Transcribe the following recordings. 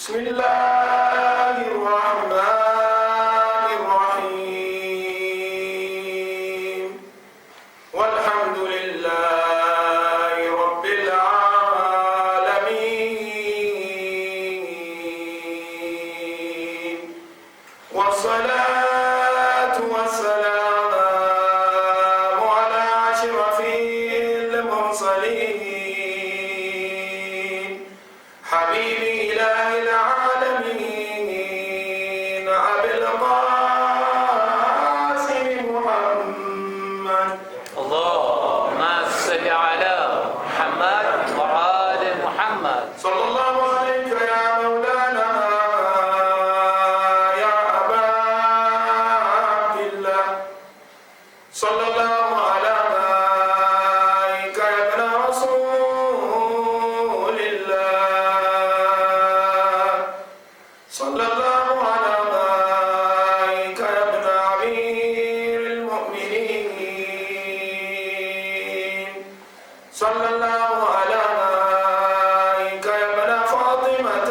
بسم الله الرحمن الرحيم والحمد لله رب العالمين والصلاة والسلام على أشرف المرسلين حبيبي إله العالمين أبي القاسم محمد اللهم صل على محمد وآل محمد صلى الله عليك يا مولانا يا أبا عبد الله صلى الله عليك يا ابن رسول الله صلى الله عليك يا ابن أمير المؤمنين صلى الله عليك يا ابن فاطمة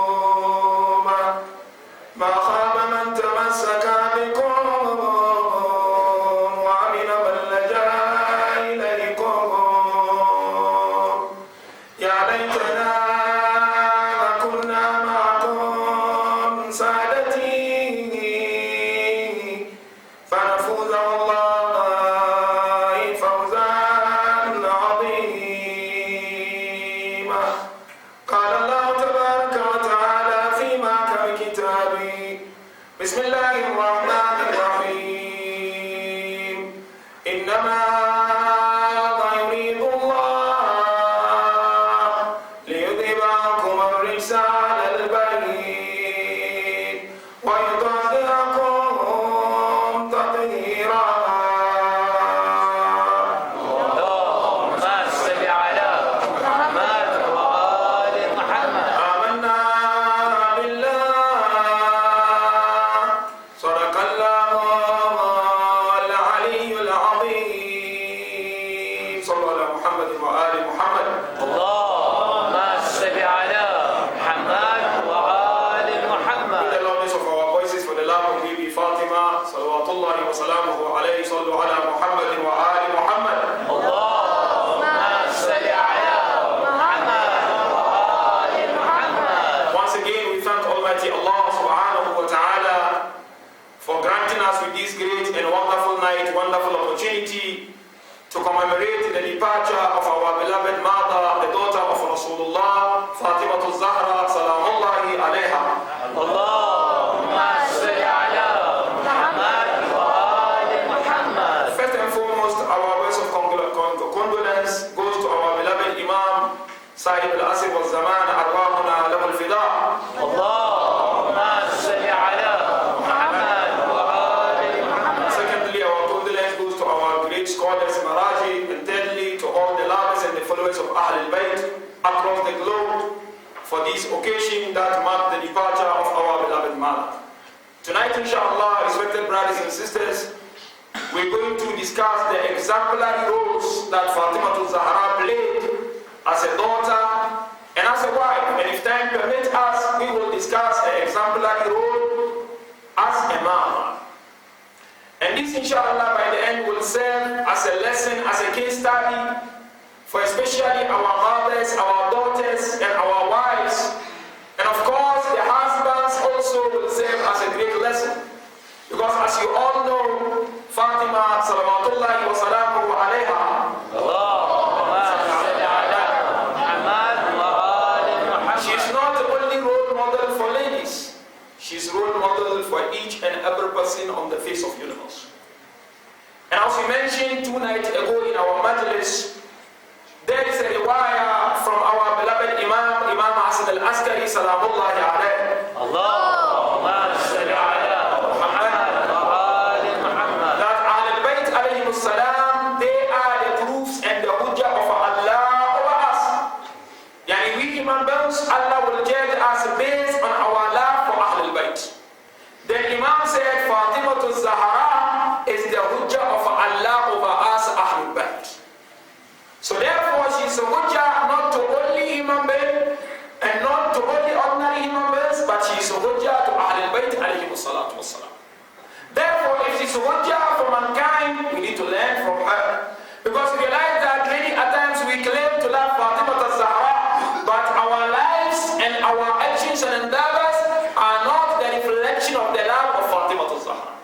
المظلومة ما خاب من تمسك بكم وعمل من لجأ إليكم يا ليتنا كنا معكم سادتي فنفوز والله فوزا عظيما قال الله تبارك وتعالى في محكم كتابه بسم الله الرحمن الرحيم إنما يريد الله ليذهب عنكم الرجس على البيت ويطهركم تطهيرا اللهم صل على محمد وآل محمد آمنا بالله صدق الله العلي العظيم صلى على محمد وآل محمد اللهم صل على محمد وآل محمد With the loudness of our voices for the love of BIBI Fatima salawatullahi wa salamuhu alayhi sallu ala Muhammad wa ali Muhammad. اللهم صل على محمد وآل محمد. Once again we thank Almighty Allah subhanahu wa ta'ala for granting us with this great and wonderful night, wonderful opportunity to commemorate the departure of our beloved mother, the daughter of Rasulullah, Fatima Zahra salamullahi alayha. اللهم صل على محمد وآل محمد. First and foremost, our words of condolence goes to our beloved Imam, Sahib al-Asr wa Zaman, Arwahuna lahu al-Fida. اللهم صل على محمد وآل محمد. Secondly, our condolence goes to our great scholars, Maraji, and thirdly, to all the lovers and the followers of Ahl al-Bayt across the globe for this occasion that marked the departure of our beloved mother. Tonight, inshallah, respected brothers and sisters, we're going to discuss the exemplary roles that Fatima Zahra played as a daughter and as a wife. And if time permits us, we will discuss the exemplary role as a mother. And this, inshallah, by the end will serve as a lesson, as a case study for especially our mothers, our daughters, and our wives. And of course, the husbands also will serve as a great lesson. Because as you all know, Fatima salawatullahi wa salamuhu alayha, اللهم صل على محمد وآل محمد. she's not the only role model for ladies. She's role model for each and every person on the face of the universe. And as we mentioned 2 nights ago in our majlis, there is a riwayah from our beloved Imam Hasan al-Askari salamullahi alayhi, اللهم صل على محمد وآل محمد. that Ahl al-Bayt alayhim salam, they are the proofs and the hujjah of Allah over us. Yani we human beings, Allah will judge us based on our love for Ahl al-Bayt. Then Imam said Fatima Zahra is the hujjah of Allah over us, Ahl al-Bayt. So therefore she is a hujjah not to only human beings, alayhi salatu wassalam. Therefore, if it's hujjah for mankind, we need to learn from her. Because we realize that many a times we claim to love Fatima al-Zahra, but our lives and our actions and endeavors are not the reflection of the love of Fatima al-Zahra.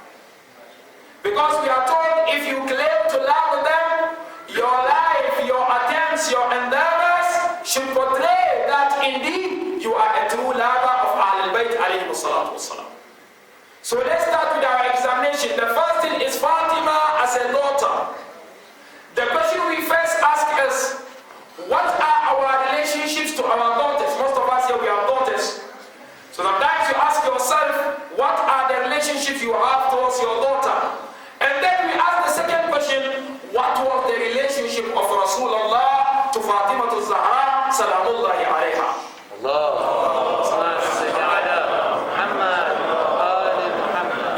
Because we are told if you claim to love them, your life, your attempts, your endeavors should portray that indeed you are a true lover of Ahlul Bayt alayhi salatu wassalam. So let's start with our examination. The first thing is Fatima as a daughter. The question we first ask is, what are our relationships to our daughters? Most of us here, we have daughters. So sometimes you ask yourself, what are the relationships you have towards your daughter? And then we ask the second question, what was the relationship of Rasulullah to Fatima al-Zahra, salamullahi alayha?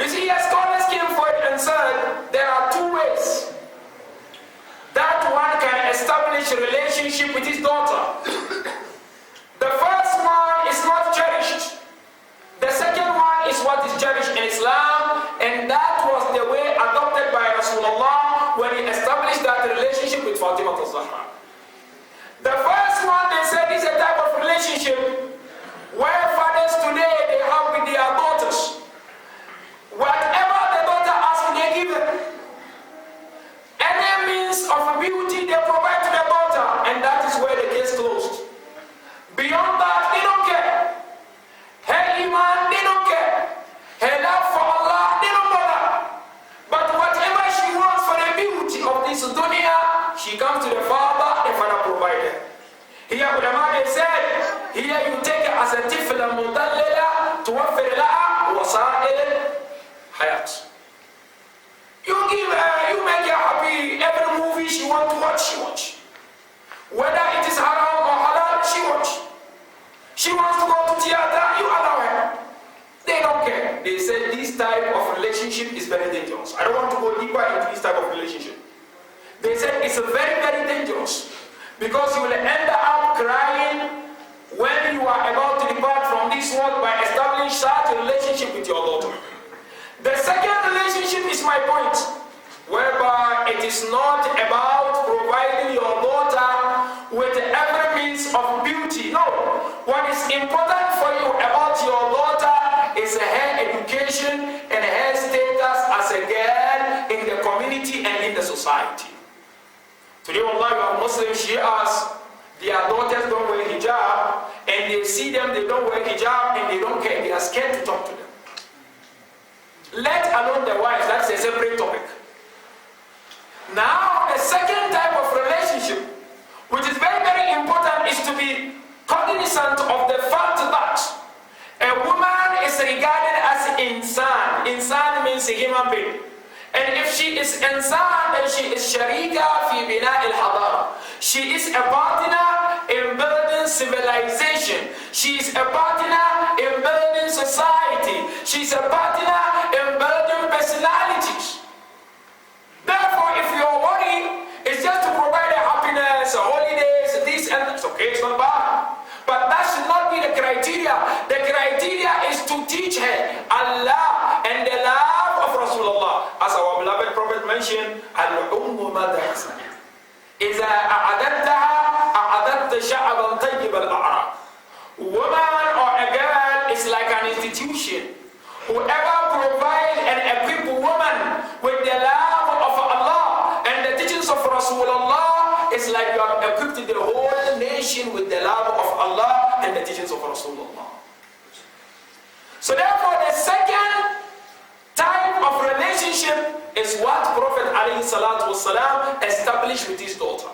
You see, as scholars came forward and said, there are two ways that one can establish a relationship with his daughter. The first one is not cherished. The second one is what is cherished in Islam, and that was the way adopted by Rasulullah when he established that relationship with Fatima al-Zahra. The first one, they said, is a type of relationship where fathers today, they have with their daughters. Whatever the daughter asks, they give it. Any means of beauty, they provide to the daughter, and that is where the case closed. Beyond that, they don't care. Her iman, they don't care. Her love for Allah, they don't bother. But whatever she wants for the beauty of this dunya, she comes to the father provider. Here ulama they said, here you take it as a tifla mudallila tuwaffir laha wasa'il hayat. You give her, you make her happy. Every movie she wants to watch, she watch. Whether it is haram or halal, she watch. She wants to go to theater, you allow her. They don't care. They said this type of relationship is very dangerous. I don't want to go deeper into this type of relationship. They said it's very, very dangerous because you will end up crying when you are about to depart from this world by establishing such a relationship with your daughter. The second relationship is my point, whereby it is not about providing your daughter with every means of beauty. No, what is important for you about your daughter is her education and her status as a girl in the community and in the society. Today, Allah, you have Muslim Shias, their daughters don't wear hijab, and they see them, they don't wear hijab, and they don't care, they are scared to talk to them. Let alone the wives, that's a separate topic. Now, the second type of relationship, which is very, very important, is to be cognizant of the fact that a woman is regarded as insan. Insan means a human being. And if she is insan, then she is sharika fi bina al-hadara. She is a partner in building civilization. She is a partner in building society. She is a partner in building personalities. Therefore, if your worry is just to provide her happiness, holidays, this and that, it's okay, it's not bad. But that should not be the criteria. The criteria is to teach her Allah and the love of Rasulullah. As our beloved Prophet mentioned, Al-Ummu Madrasa. إذا أعددتها أعددت شعبا طيب الأعراق. Woman or a girl is like an institution. Whoever provides and equips a woman with the love of Allah and the teachings of Rasulullah is like you have equipped the whole nation with the love of Allah and the teachings of Rasulullah. So therefore, the second type of relationship is what Prophet ﷺ established with his daughter,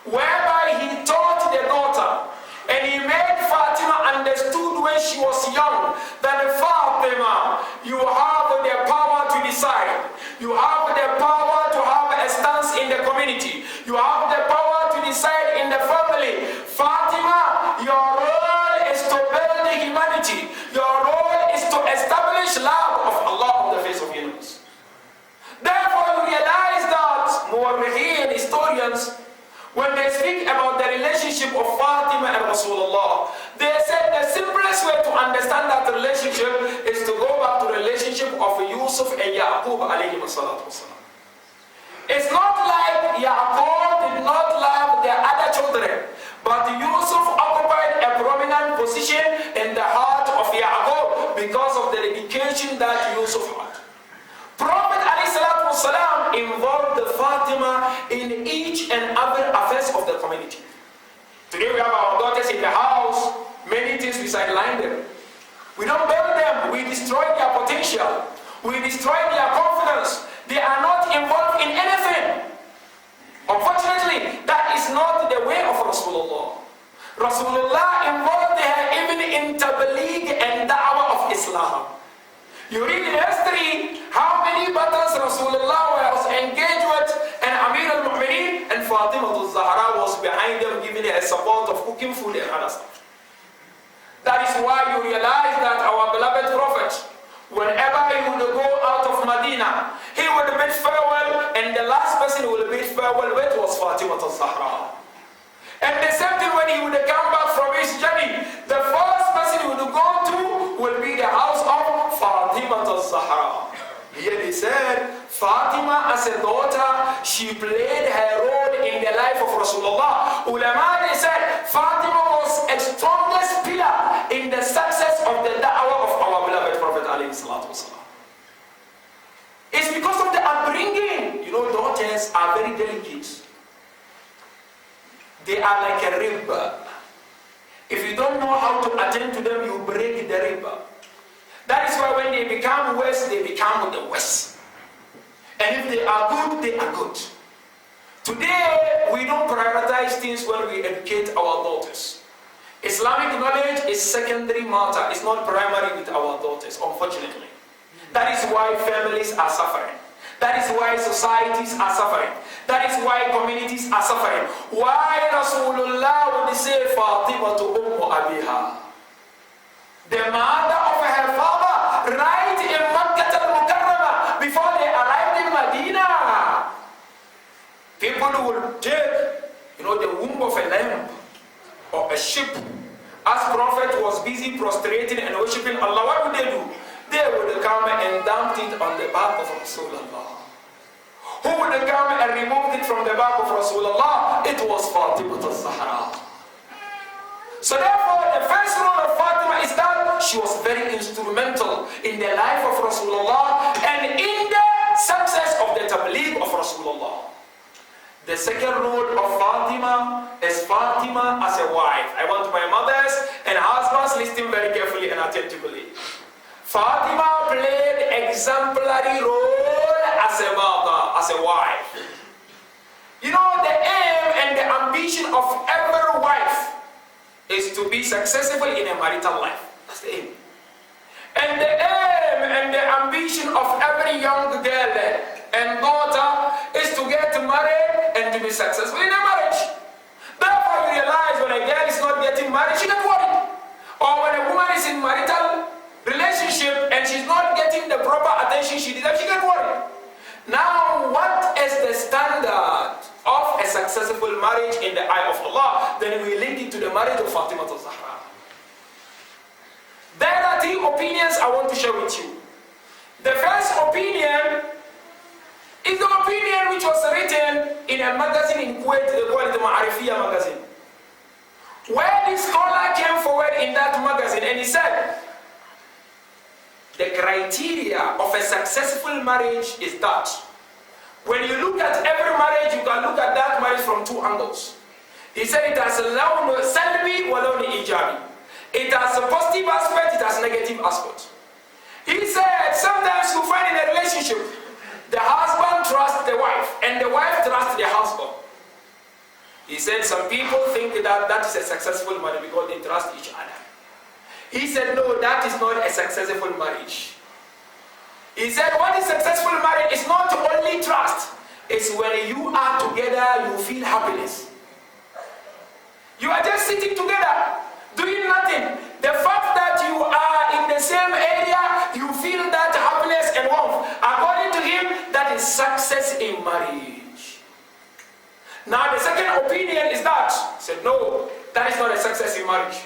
whereby he taught the daughter and he made Fatima understood when she was young that Fatima, you have the power to decide, you have the power to have a stance in the community, you have the power to decide in the family. Fatima, your role is to build humanity, your role is to establish love of Allah on the face of the universe. Therefore, you realize that Muwarrikhin, historians, when they speak about the relationship of Fatima and Rasulullah, they said the simplest way to understand that relationship is to go back to the Yaqub alayhi salatu wasalam. It's not like Yaqub did not love their other children, but Yusuf occupied a prominent position in the heart of Yaqub because of the dedication that Yusuf had. Prophet ﷺ involved Fatima in each and every affairs of the community. Today we have our daughters in the house, many things we sideline them. We don't build them, we destroy their potential, we destroy their confidence. They are not involved in anything. Unfortunately, that is not the way of Rasulullah. Rasulullah involved her even in tabligh and da'wah of Islam. You read in history how many battles Rasulullah was engaged with, and Amir al-Mu'mineen and Fatima al-Zahra was behind them, giving her support of cooking food and other stuff. That is why you realize that our beloved Prophet, whenever he would go out of Medina, he would bid farewell, and the last person he would bid farewell with was Fatima al-Zahra. And the same thing when he would come back from his journey, the first person he would go to will be the house of Fatima al-Zahra. Here they said, Fatima as a daughter, she played her role in the life of Rasulullah. Ulama, they said, Fatima was a strongest pillar in the success of the da'wah of our beloved Prophet alayhi salatu wasalam. It's because of the upbringing. You know, daughters are very delicate. They are like a rib. If you don't know how to attend to them, you break the rib. That is why when they become worse, they become the worst. And if they are good, they are good. Today, we don't prioritize things when we educate our daughters. Islamic knowledge is secondary matter. It's not primary with our daughters, unfortunately. That is why families are suffering. That is why societies are suffering. That is why communities are suffering. Why Rasulullah would say Fatima to Abiha, the mother of her father, right in Makkah al-Mukarramah, before they arrived in Medina. People would take, the womb of a lamb or a sheep. As Prophet was busy prostrating and worshipping Allah, what would they do? They would come and dump it on the back of Rasulullah. Who would come and remove it from the back of Rasulullah? It was Fatima al-Zahra. So therefore, the first role of Fatima is that she was very instrumental in the life of Rasulullah and in the success of the tabligh of Rasulullah. The second role of Fatima is Fatima as a wife. I want my mothers and husbands listening very carefully and attentively. Fatima played exemplary role as a mother, as a wife. You know, the aim and the ambition of every wife is to be successful in a marital life. That's the aim. And the aim and the ambition of every young girl and daughter is to get married and to be successful in a marriage. Therefore, you realize when a girl is not getting married, she gets worried. Or when a woman is in marital relationship and she's not getting the proper attention she deserves, she gets worried. Now, what is the standard of a successful marriage in the eye of Allah? Then we link it to the marriage of Fatima al-Zahra. There are three opinions I want to share with you. The first opinion is the opinion which was written in a magazine in Kuwait, they call it the Ma'arifiyah magazine. Where this scholar came forward in that magazine and he said, the criteria of a successful marriage is that when you look at every marriage, you can look at that marriage from two angles. He said it has a lawn salbi wa lawn ijabi. It has a positive aspect, it has a negative aspect. He said sometimes you find in a relationship, the husband trusts the wife and the wife trusts the husband. He said some people think that that is a successful marriage because they trust each other. He said no, that is not a successful marriage. He said what is successful marriage is not only trust, it's when you are together you feel happiness. You are just sitting together, doing nothing. The fact that you are in the same area, you feel that happiness and warmth. According to him, that is success in marriage. Now the second opinion is that, he said no, that is not a success in marriage.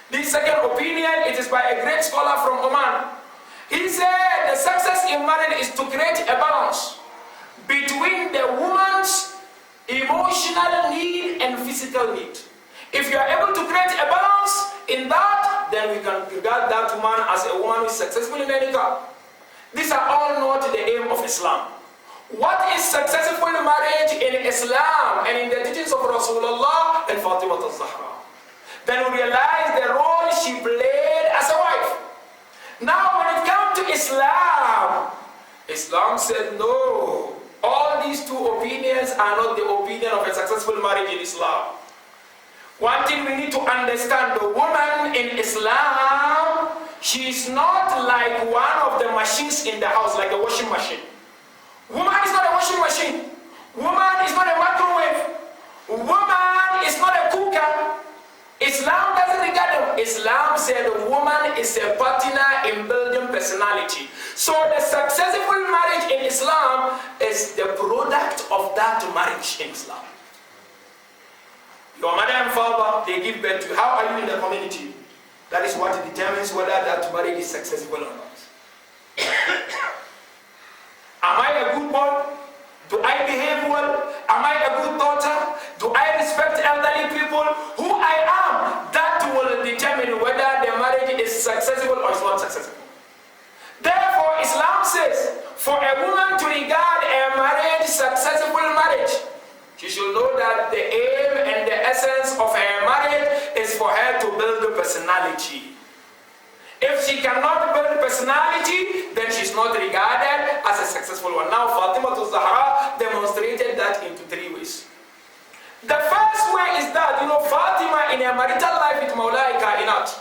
This second opinion, it is by a great scholar from Oman. He said the success in marriage is to create a balance between the woman's emotional need and physical need. If you are able to create a balance in that, then we can regard that woman as a woman who is successful in any nikah. These are all not the aim of Islam. What is successful marriage in Islam and in the teachings of Rasulullah and Fatima al-Zahra? Then we realize the role she played as a wife. Now when it comes to Islam, Islam said no. All these two opinions are not the opinion of a successful marriage in Islam. One thing we need to understand, the woman in Islam, she is not like one of the machines in the house, like a washing machine. Woman is not a washing machine. Woman is not a microwave. Woman is not a cooker. Islam doesn't regard them. Islam said a woman is a partner in building personality. So the successful marriage in Islam is the product of that marriage in Islam. Your mother and father, they give birth to you. How are you in the community? That is what determines whether that marriage is successful or not. Am I a good boy? Do I behave well? Am I a good daughter? Do I respect elderly people? Who I am, that will determine whether the marriage is successful or is not successful. Therefore, Islam says, for a woman to regard a marriage successful marriage, she should know that the aim and the essence of her marriage is for her to build a personality. If she cannot build personality, then she's not regarded as a successful one. Now, Fatima al-Zahra demonstrated that into 3 ways. The first way is that, Fatima in her marital life with Mawlai Kainat,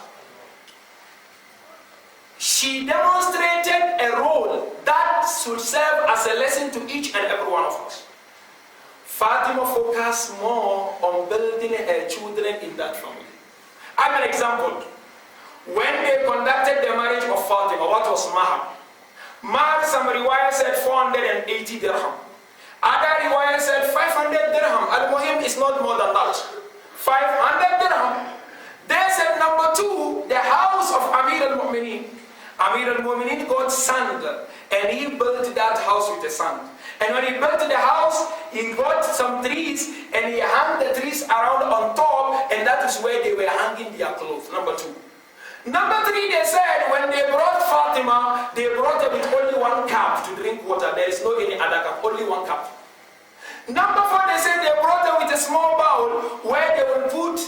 she demonstrated a role that should serve as a lesson to each and every one of us. Fatima focused more on building her children in that family. I have an example. When they conducted the marriage of Fatima, what was mahar? Mahar, some riwayah said 480 dirham. Other riwayah said 500 dirham. Al-Muhim is not more than that. 500 dirham. They said number 2, the house of Amir al-Mu'mineen. Amir al-Mu'mineen got sand and he built that house with the sand. And when he built the house, he got some trees and he hung the trees around on top, and that is where they were hanging their clothes. Number 2. Number 3, they said when they brought Fatima, they brought her with only 1 cup to drink water. There is no any other cup, only 1 cup. Number 4, they said they brought her with a small bowl where they will put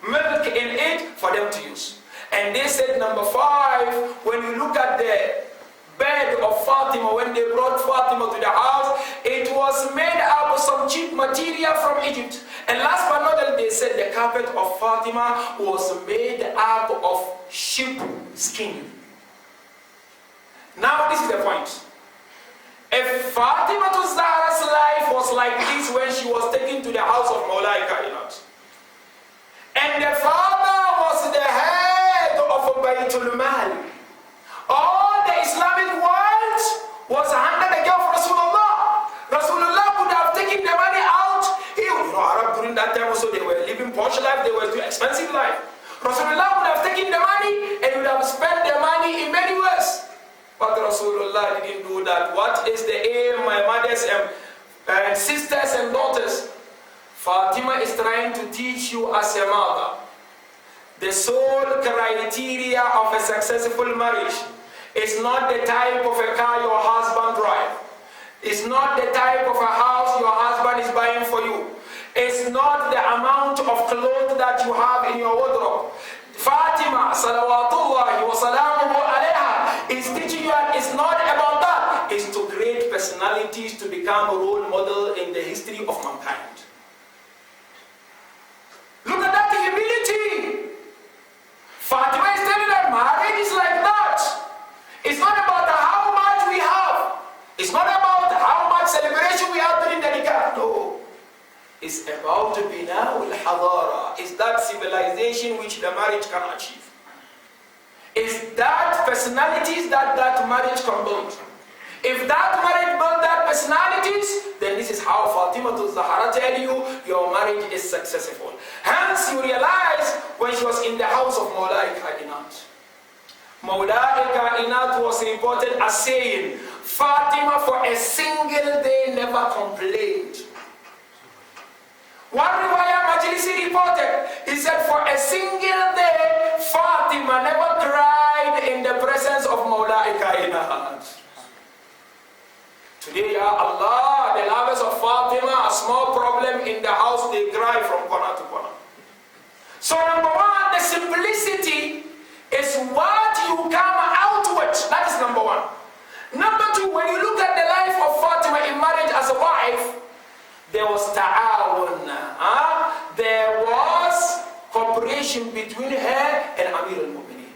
milk in it for them to use. And they said number 5, when you look at the bed of Fatima, when they brought Fatima to the house, it was made up of some cheap material from Egypt. And last but not least, they said the carpet of Fatima was made up of sheep skin. Now this is the point. If Fatima to Zahra's life was like this when she was taken to the house of Mawlai Kainat, and the father was the head of Baytul Mal, all the Islamic world was under the care of Rasulullah. Rasulullah could have taken the money out. Arab during that time also, they were living posh life, they were too expensive life. Rasulullah would have taken the money and would have spent the money in many ways. But Rasulullah didn't do that. What is the aim, my mothers and sisters and daughters? Fatima is trying to teach you as a mother. The sole criteria of a successful marriage is not the type of a car your husband drives. It's not the type of a house your husband is buying for you. It's not the amount of clothes that you have in your wardrobe. Fatima, salawatullahi wa salamuhu alayha, is teaching you that it's not about that. It's to create personalities to become a role model in the history of mankind. Look at that humility. Fatima is telling that marriage is like that. It's not about how much we have. It's not about how much celebration we have during the nikah. No. It's about bina al-hadara. It's that civilization which the marriage can achieve. It's that personalities that marriage can build. If that marriage builds that personalities, then this is how Fatima al-Zahra tell you your marriage is successful. Hence you realize when she was in the house of Mawlai Kainat. Mawla Kainat was reported as saying, Fatima for a single day never complained. One riwayah Majlisi reported, he said for a single day, Fatima never cried in the presence of Mawla Kainat. Today, Ya Allah, the lovers of Fatima, a small problem in the house, they cry from corner to corner. So number one, the simplicity is what you come out with. That is number one. Number two, when you look at the life of Fatima in marriage as a wife, there was ta'awun. There was cooperation between her and Amir al-Mu'minin.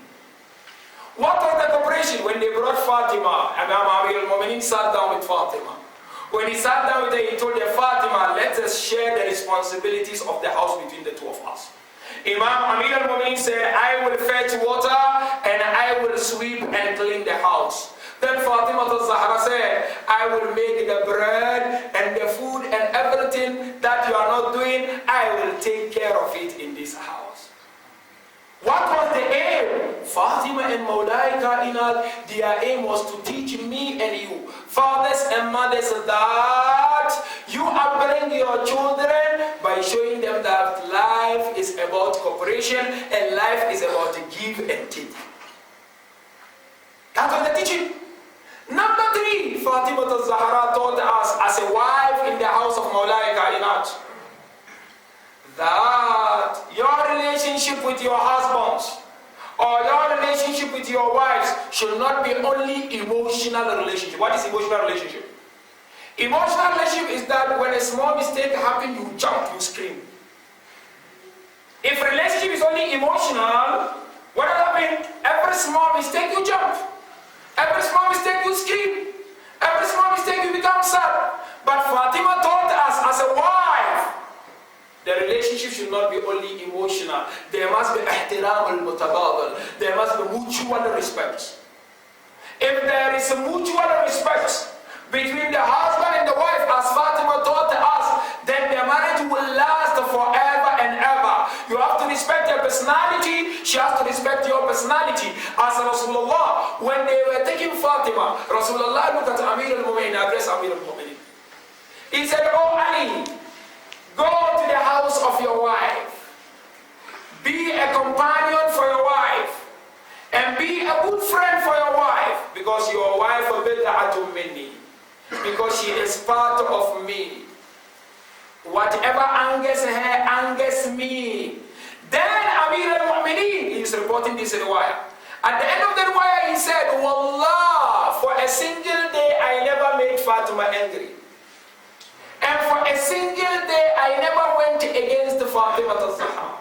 What was the cooperation? When they brought Fatima, Amir al-Mu'minin sat down with Fatima. When he sat down with her, he told her, Fatima, let us share the responsibilities of the house between the two of us. Imam Amir al-Mu'minin said, I will fetch water and I will sweep and clean the house. Then Fatima al-Zahra said, I will make the bread and the food and everything that you are not doing, I will take care of it in this house. What was the aim? Fatima and Mawla Kainat, their aim was to teach me and you, fathers and mothers, that you upbring your children by showing them that life is about cooperation and life is about give and take. That was the teaching. Number three, Fatima al-Zahra told us as a wife in the house of Mawla Kainat that your relationship with your husbands or your relationship with your wives should not be only emotional relationship. What is emotional relationship? Emotional relationship is that when a small mistake happens, you jump, you scream. If relationship is only emotional, what will happen? Every small mistake you jump. Every small mistake you scream. Every small mistake you become sad. But Fatima taught us as a wife, the relationship should not be only emotional. There must be ihtiram al-mutabadil. There must be mutual respect. If there is a mutual respect between the husband and the wife, as Fatima taught us, then the marriage will last forever and ever. You have to respect her personality, she has to respect your personality. As Rasulullah, when they were taking Fatima, Rasulullah looked at Amir al-Mu'minin, addressed Amir al-Mu'minin. He said, Oh Ali, go to the house of your wife. Be a companion for your wife. And be a good friend for your wife. Because your wife bid'atun minni. Because she is part of me. Whatever angers her, angers me. Then Amir al-Mu'minin, he is reporting this riwayah. At the end of the riwayah, he said, Wallah, for a single day, I never made Fatima angry. And for a single day, I never went against Fatima al-Zahra.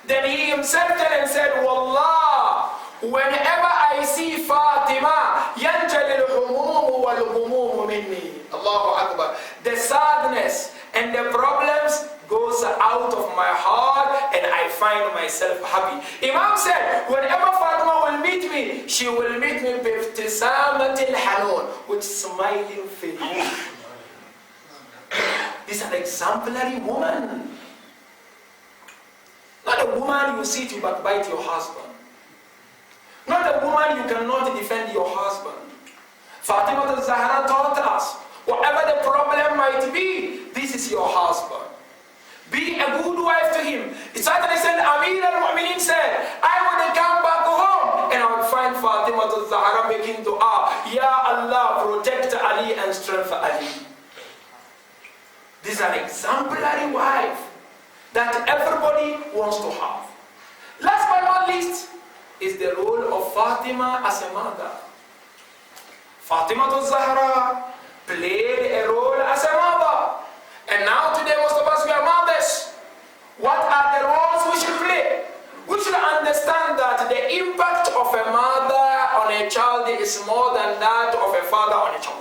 Then he himself turned and said, Wallah, whenever I see Fatima, yanjali al-humum wal-humum minni. Allahu Akbar. The sadness and the problems goes out of my heart and I find myself happy. Imam said, whenever Fatima will meet me, she will meet me with ibtisamatil hanun, with smiling face. This is an exemplary woman. Not a woman you see to backbite your husband. Not a woman you cannot defend your husband. Fatima al-Zahra taught us, whatever the problem might be, this is your husband. Be a good wife to him. It's certainly said, Amir al-Mu'minin said, I want to come back home and I will find Fatima al-Zahra making dua, Ya Allah, protect Ali and strengthen Ali. This is an exemplary wife that everybody wants to have. Last but not least is the role of Fatima as a mother. Fatima al-Zahra played a role as a mother. And now today most of us, we are mothers. What are the roles we should play? We should understand that the impact of a mother on a child is more than that of a father on a child.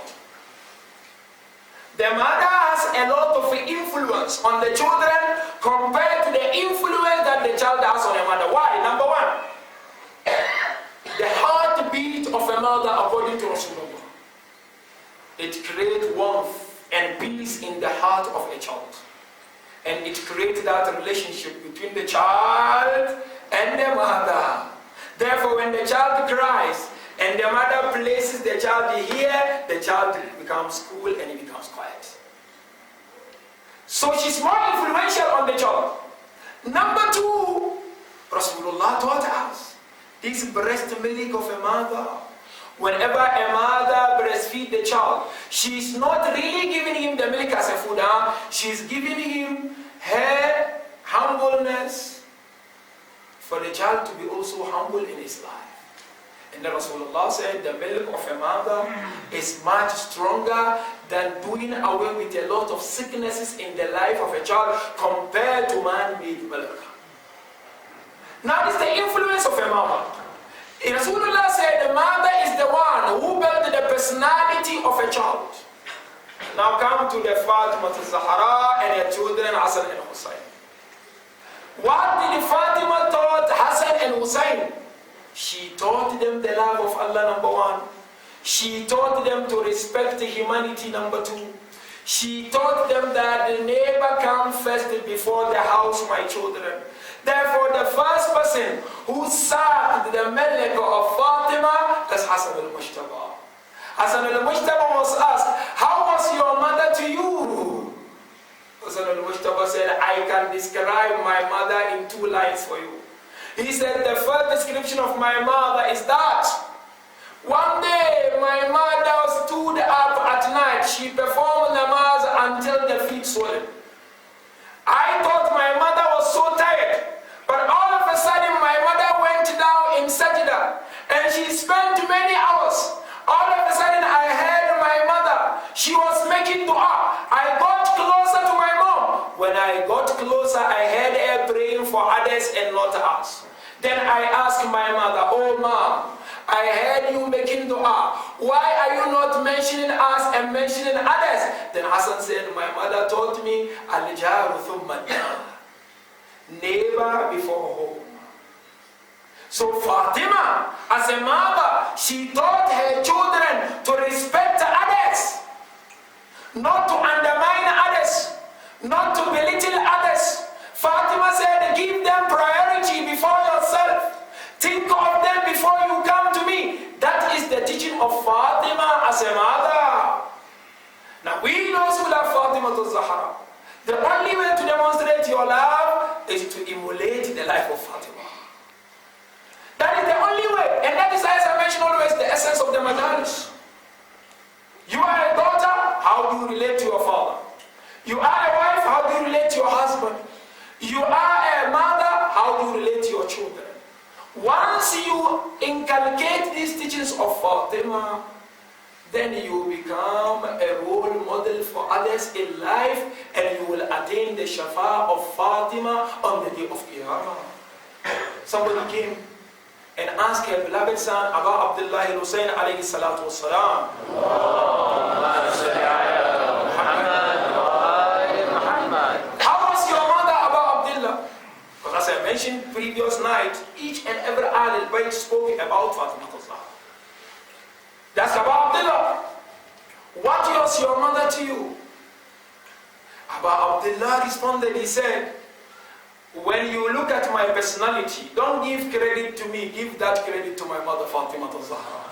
The mother has a lot of influence on the children compared to the influence that the child has on a mother. Why? Number one, the heartbeat of a mother, according to Rasulullah, it creates warmth and peace in the heart of a child. And it creates that relationship between the child and the mother. Therefore, when the child cries and the mother places the child here, the child becomes cool and he becomes quiet. So she's more influential on the child. Number two, Rasulullah taught us this breast milk of a mother. Whenever a mother breastfeeds the child, she's not really giving him the milk as a food. She's giving him her humbleness for the child to be also humble in his life. And then Rasulullah said the milk of a mother is much stronger than doing away with a lot of sicknesses in the life of a child compared to man-made milk. Now this is the influence of a mother. Rasulullah said the mother is the one who built the personality of a child. Now come to the Fatima al-Zahra and her children Hassan and Hussein. What did Fatima taught Hassan and Hussein? She taught them the love of Allah, number one. She taught them to respect humanity, number two. She taught them that the neighbor comes first before the house, my children. Therefore, the first person who sacked the Malik of Fatima is Hassan al-Mushtaba. Hassan al-Mushtaba was asked, how was your mother to you? Hassan al-Mushtaba said, I can describe my mother in 2 lines for you. He said, the first description of my mother is that one day my mother stood up at night. She performed namaz until the feet swollen. I thought my mother was so tired. But all of a sudden my mother went down in sajda and she spent many hours. All of a sudden I heard my mother. She was making dua. I got closer to my mom. When I got closer, I heard her praying for others and not us. Then I asked my mother, oh mom, I heard you making dua. Why are you not mentioning us and mentioning others? Then Hassan said, my mother taught me, al-jaru thumma dar. Neighbor before home. So Fatima, as a mother, she taught her children to respect others, not to undermine others, not to belittle others. Fatima said, give them priority before yourself. Think of them before you come to me. That is the teaching of Fatima as a mother. Now we those who love Fatima to Zahra, the only way to demonstrate your love is to emulate the life of Fatima. That is the only way. And that is, as I mentioned always, the essence of the majalis. You are a daughter, how do you relate to your father? You are a wife, how do you relate to your husband? You are a mother, how do you relate to your children? Once you inculcate these teachings of Fatima, then you become a role model for others in life and you will attain the shafa of Fatima on the day of Qiyamah. Somebody came and asked her beloved son, Abu Abdullah Hussein alayhi salatu wassalam, how was your mother, Abu Abdullah? Because as I mentioned previous night, each and every Ahlul Bayt spoke about Fatima. That's Abu Abdullah. What was your mother to you? Abu Abdullah responded, he said, when you look at my personality, don't give credit to me, give that credit to my mother Fatima al-Zahra.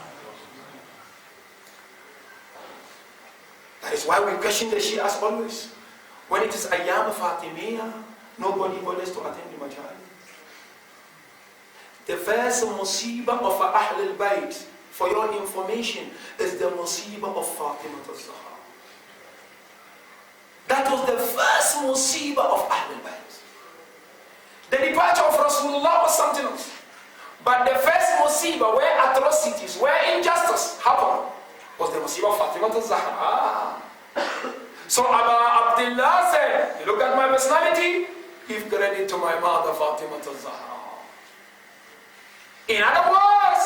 That is why we question the Shias always. When it is Ayyam Fatimiyya, nobody bothers to attend the Majali. The first musibah of Ahlul Bayt, for your information, is the musibah of Fatima al-Zahra. That was the first musibah of Ahlul Bayt. The departure of Rasulullah was something else. But the first musibah where atrocities, where injustice happened, was the musibah of Fatima al-Zahra. So Abu Abdullah said, you look at my personality, give credit to my mother Fatima al-Zahra. In other words,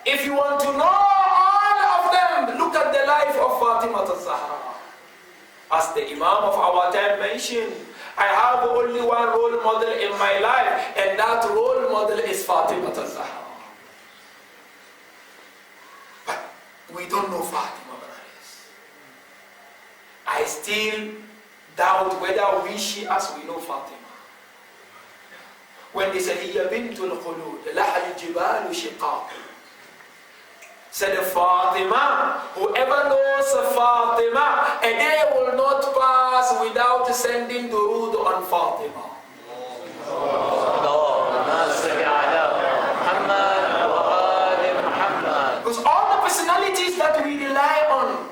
if you want to know all of them, look at the life of Fatima al-Zahra. As the Imam of our time mentioned, I have only one role model in my life, and that role model is Fatima al-Zahra. But we don't know Fatima, brothers. I still doubt whether we Shias we know Fatima. When they said, Hiya bintul khulud, lahal jibalu shiqaq. Said Fatima, whoever knows Fatima, a day will not pass without sending durood on Fatima. Because all the personalities that we rely on,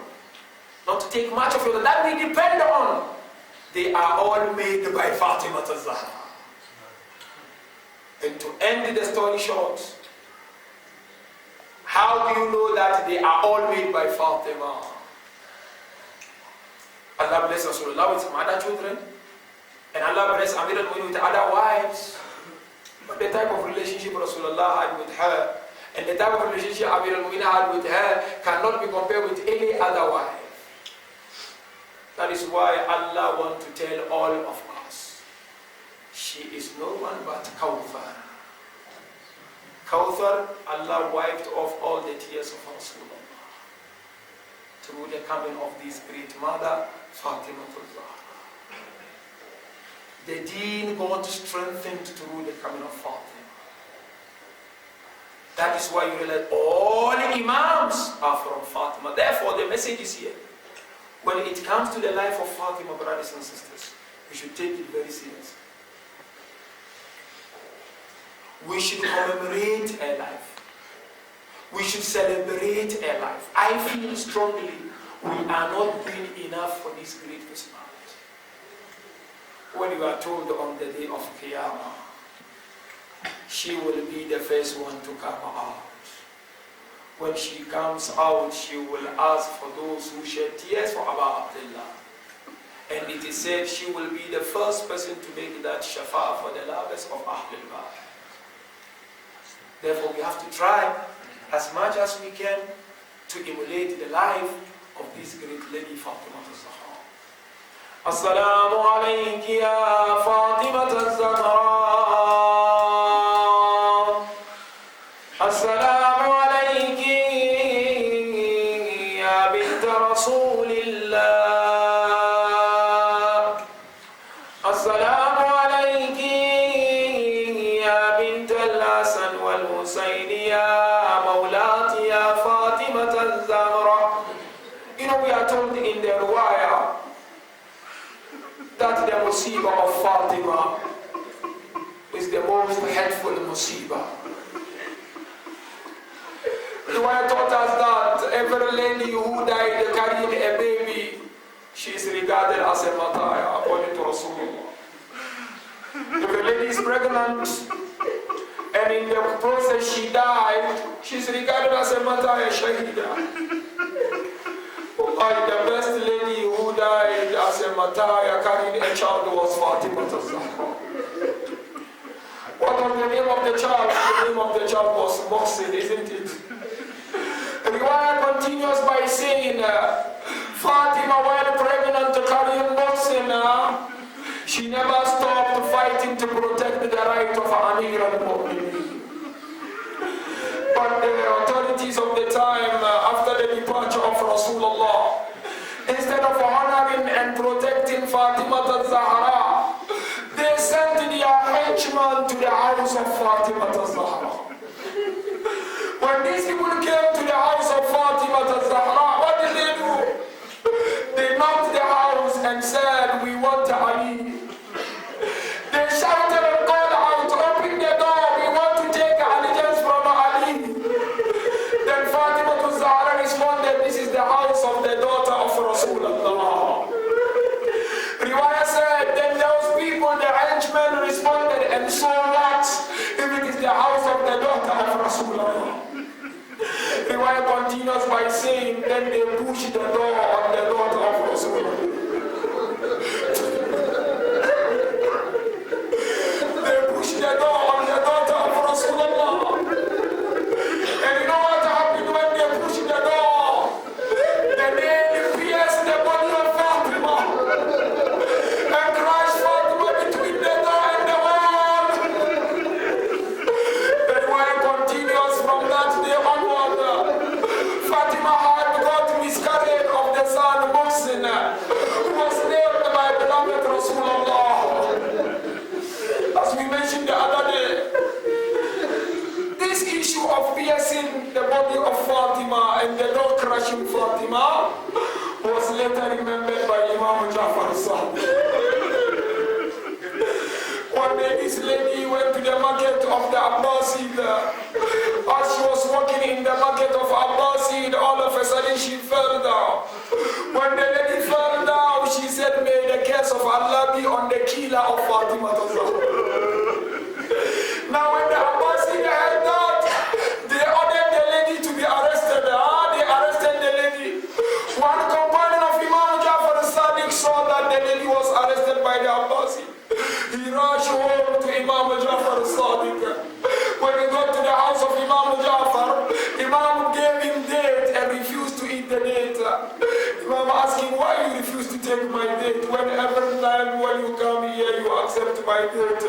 not to take much of it, that we depend on, they are all made by Fatima al-Zahra. And to end the story short, how do you know that they are all made by Fatima? Allah bless Rasulullah with some other children, and Allah bless Amir al-Mu'minin with other wives. But the type of relationship Rasulullah had with her, and the type of relationship Amir al-Mu'minin had with her, cannot be compared with any other wife. That is why Allah wants to tell all of us, she is no one but Kawthar. Kawthar, Allah wiped off all the tears of Rasulullah through the coming of this great mother, Fatima al-Zahra. The deen got strengthened through the coming of Fatima. That is why you realize all imams are from Fatima. Therefore, the message is here. When it comes to the life of Fatima, brothers and sisters, we should take it very seriously. We should commemorate her life. We should celebrate her life. I feel strongly we are not doing enough for this great personality. When you are told on the day of Qiyamah, she will be the first one to come out. When she comes out, she will ask for those who shed tears for Abu Abdullah. And it is said she will be the first person to make that shafa for the lovers of Ahlul Bayt. Therefore, we have to try as much as we can to emulate the life of this great lady, Fatima al-Zahra. Assalamu alayki ya Fatima al-Zahra. Assalamu alayki ya bint Rasulillah. Assalamu alayki ya bint al-Hasan wal-Husayn ya mawlati ya Fatima al-Zahra. You know, we are told in the riwayah that the musibah of Fatima is the most hateful musibah. The riwayah taught us that every lady who died carrying a baby, she is regarded as a mataya, according to Rasulullah. If a lady is pregnant and in the process she died, she is regarded as a mataya shahida. The best lady who died as a mataya carrying a child was Fatima al-Zahra. What was the name of the child? The name of the child was Mohsin, isn't it? The riwayah continues by saying, Fatima, while pregnant carrying Mohsin, she never stopped fighting to protect the right of Amir al-Mu'minin. But the authorities of the time, after the departure of Rasulullah, instead of honoring and protecting Fatima al-Zahra, they sent their henchman to the house of Fatima al-Zahra. When these people came to the house of Fatima al-Zahra, what did they do? They knocked the house and said, we want Ali. They shouted and called out, open the door, we want to take allegiance from Ali. Then Fatima al-Zahra responded, this is the house of the daughter of Rasulullah. Riwayah said, then those people, the henchmen responded, and so what if it is the house of the daughter of Rasulullah? Riwayah continues by saying, then they pushed the door on the daughter of Rasulullah. They pushed the door on the daughter of Rasulullah. And you know what happened when they pushed the door? The nail pierced the body of Fatima and crushed Fatima between the door and the wall. The riwayah continues from that day onward. Fatima had got miscarriage of the son and the door crushing Fatima was later remembered by Imam Jafar Sadiq. One day this lady went to the market of the Abbasid. As she was walking in the market of Abbasid, all of a sudden she fell down. When the lady fell down, she said, may the curse of Allah be on the killer of Fatima. Now when the Abbasid heard that, they ordered the lady to be arrested. They arrested the lady. One companion of Imam Jafar Sadiq saw that the lady was arrested by the Abbasid. He rushed home to Imam Jafar Sadiq. When he got to the house of Imam Jafar, Imam gave him date and refused to eat the date. Imam asked him, why you refuse to take my date? When every time when you come here, you accept my date.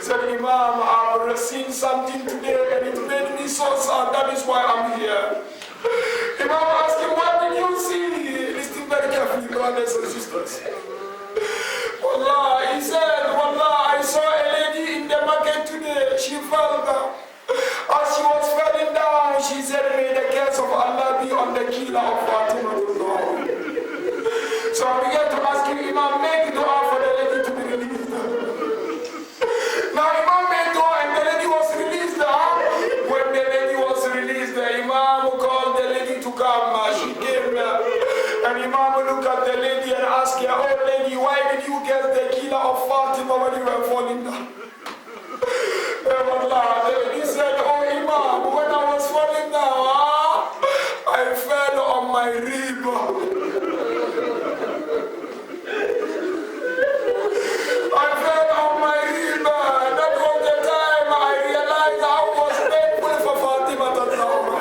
Said, Imam, I've seen something today and it made me so sad. That is why I'm here. Imam asked him, what did you see? Listen very carefully, brothers and sisters. Wallah, he said, Wallah, I saw a lady in the market today. She fell down. As she was falling down, she said, may the curse of Allah be on the killer of Fatima. So I began to ask him, Imam, make dua for the lady to be released. Now Imam made dua and the lady was released. When the lady was released, the Imam called the lady to come. She came and Imam looked at the lady and asked her, oh lady, why did you get the killer of Fatima when you were falling down? He said, oh Imam, when I was falling down, I fell on my rib. I fell on my rib. That was the time I realized how it was painful for Fatima to Zahra.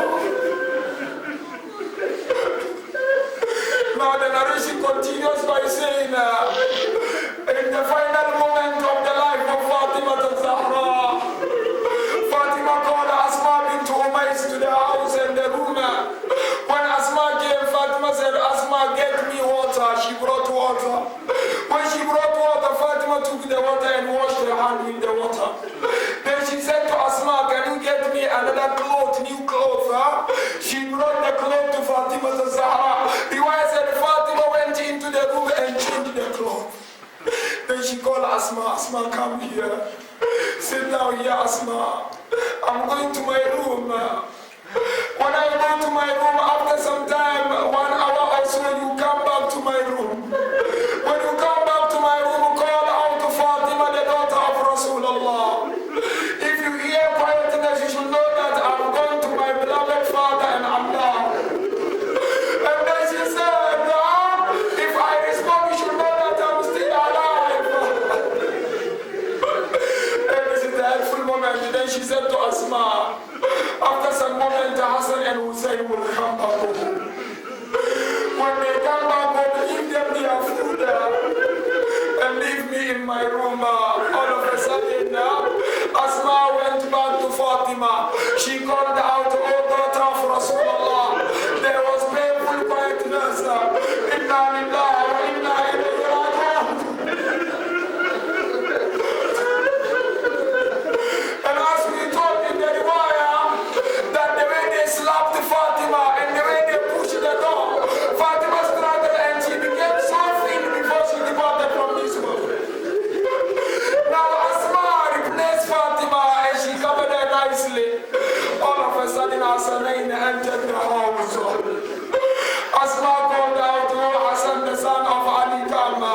Now the narration continues by saying, in the final moment of the life of Fatima to Zahra, Fatima called Asma bint Umays to the house and the room. When Asma came, Fatima said, Asma, get me water. She brought water. When she brought water, Fatima took the water and washed her hand with the water. Then she said to Asma, can you get me another cloth, new cloth? She brought the cloth to Fatima to Zahra. The wife said, Fatima went into the room and changed the cloth. Then she called Asma, Asma, come here. Sit down here, Asma. I'm going to my room. When I go to my room, after some time, 1 hour or so, you come back to my room. When you come back to my room, call out to Fatima, the daughter of Rasulullah. If you hear quietness, you should know that I'm going to my beloved father and Allah. And then she said, if I respond, you should know that I'm still alive. And this is the helpful moment. Then she said to Asma, after some moment, Hassan and Hussein will come back home. When they come back home, give them their food and leave me in my room. All of a sudden, Asma went back to Fatima. She called out, oh daughter of Rasulullah. There was painful quietness. Inna lillahi wa inna ilayhi raji'un. And as we told in the riwayah, that the way they slapped Fatima and the way they pushed the door, Fatima struggled and she became so thin before she departed from this world. Now Asma replaced Fatima and she covered her nicely. All of a sudden Hassanain entered the house. Asma called out, oh Hassan, the son of Ali Kama.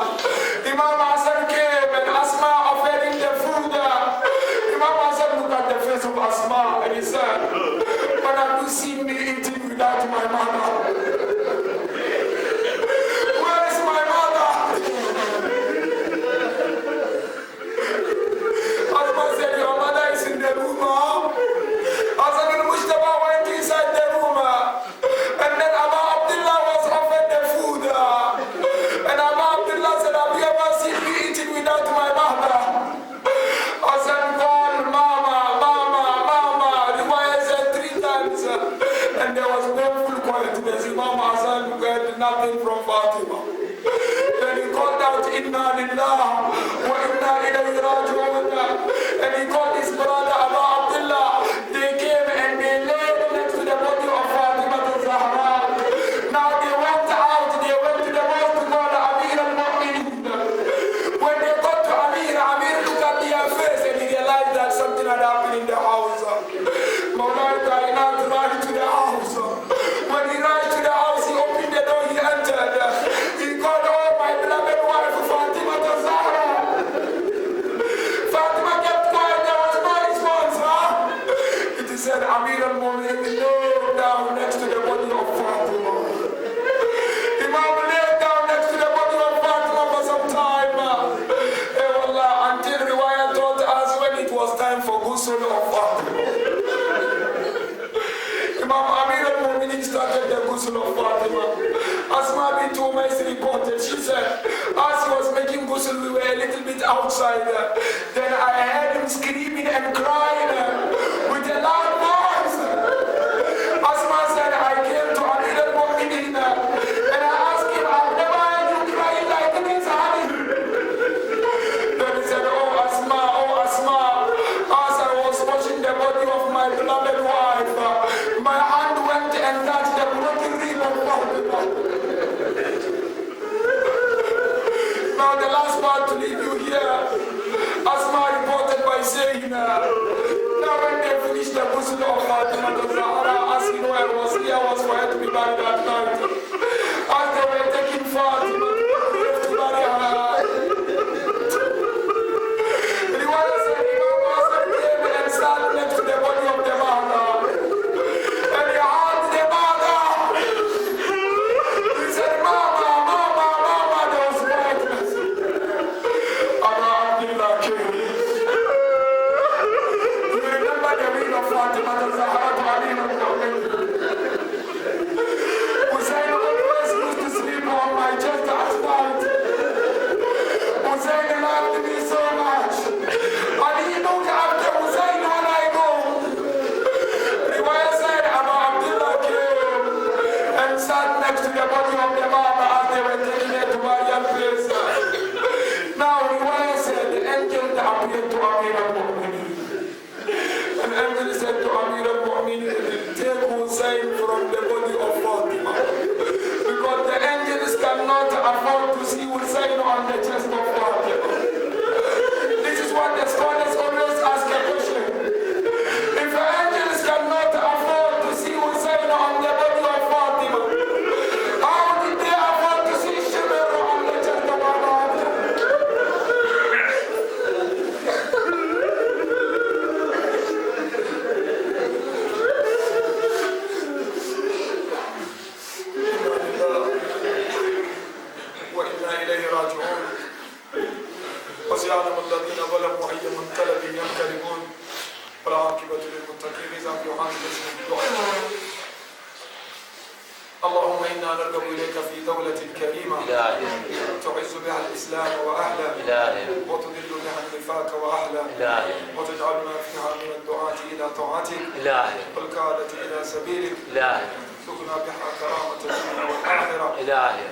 Imam Hassan came and Asma offered him the food. Imam Hassan looked at the face of Asma and he said, when have you seen me eating without my mother? Where is my mother? Asma said, your mother is in the room. Hassan al-Mujtaba went inside the room. And then Abu Abdullah was offered the food. And Abu Abdullah said, have you ever seen me eating without my mother? Hassan called Mama, Mama, Mama. The wife said 3 times. And there was painful quietness. Imam Hassan got nothing from Fatima. Then he called out, Inna lillahi wa inna ilayhi raji'un. And he called his brother Abu Abdullah. They came and they laid next to the body of Fatima. ghusl of Fatima. Asma bint Umays reported, she said, as he was making ghusl, we were a little bit outside. Then I heard him screaming and crying with a loud voice. Asma said, I came to Amir al-Mu'minin and I asked him, I've never heard you crying like this, honey. Then he said, oh Asma, as I was watching the body of my beloved wife, my hand went and touched the broken rib of Fatima. Now the last part to leave you here, Asma reported by saying, now when they finished the ghusl of Fatima to Zahra, asking where was for her to be buried that night. As they were taking Fatima to bury her, the one said, Imam Hassan came and sat next to the body of the mother. And he hugged the mother. He said, Mama, there was whiteness. Abdullah came. You remember the ring of Fatima to Zahra to Ali al-Mu'min? Hussein always used to sleep on my chest at night. Hussein loved me so much. Ali looked after Hussein when I go. Riwayah said Abdullah came and sat next to the body of the mama as they were taking her to Maryam place. Now Riwayah said the angel appeared to Amir al-Mu'minin. An angel said to Amir al-Mu'minin, take Hussein from the body of Fatima. Because the angels cannot afford to see Hussein on the chest of Fatima. This is what the scholars always ask a question. If the angels cannot afford to see Hussein on the body of Fatima, how did they afford to see Shimmer on the chest of Fatima? وإنا إليه راجعون وسيعلم الذين ظلموا أي منقلب ينقلبون والعاقبة للمتقين إذا يوحنا اللهم إنا نرغب إليك في دولة كريمة تعز بها الإسلام وأهله وتذل بها النفاق وأهله وتجعلنا فيها من الدعاة إلى طاعتك والقادة إلى سبيلك تغنى بها كرامة الدنيا والآخرة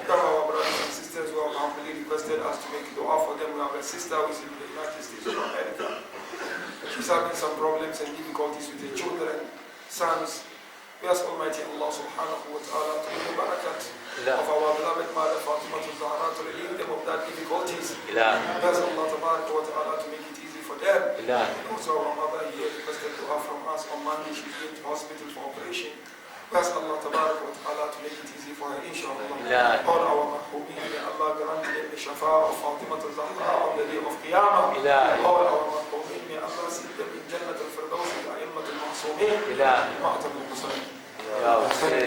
كما our brothers and sisters who have humbly requested us to make dua for them. We have a sister who is in the United States of America. She's having some problems and difficulties with her children, sons. We ask Almighty Allah subhanahu wa ta'ala to give the barakat of our beloved mother Fatima to Zahra to relieve them of that difficulties. We ask Allah ta'ala to make it easy for them. Also our mother here requested dua from us on Monday. She's going to hospital for operation. We ask Allah ta'ala to make it easy for her, inshallah. All our mahbubin, may Allah grant them the shafa of Fatima to Zahra on the day of Qiyamah. All our mahbubin, may Allah see them in Jannat al-Firdaus, the A'immat al-Ma'sumin, Ma'atab al-Musalim.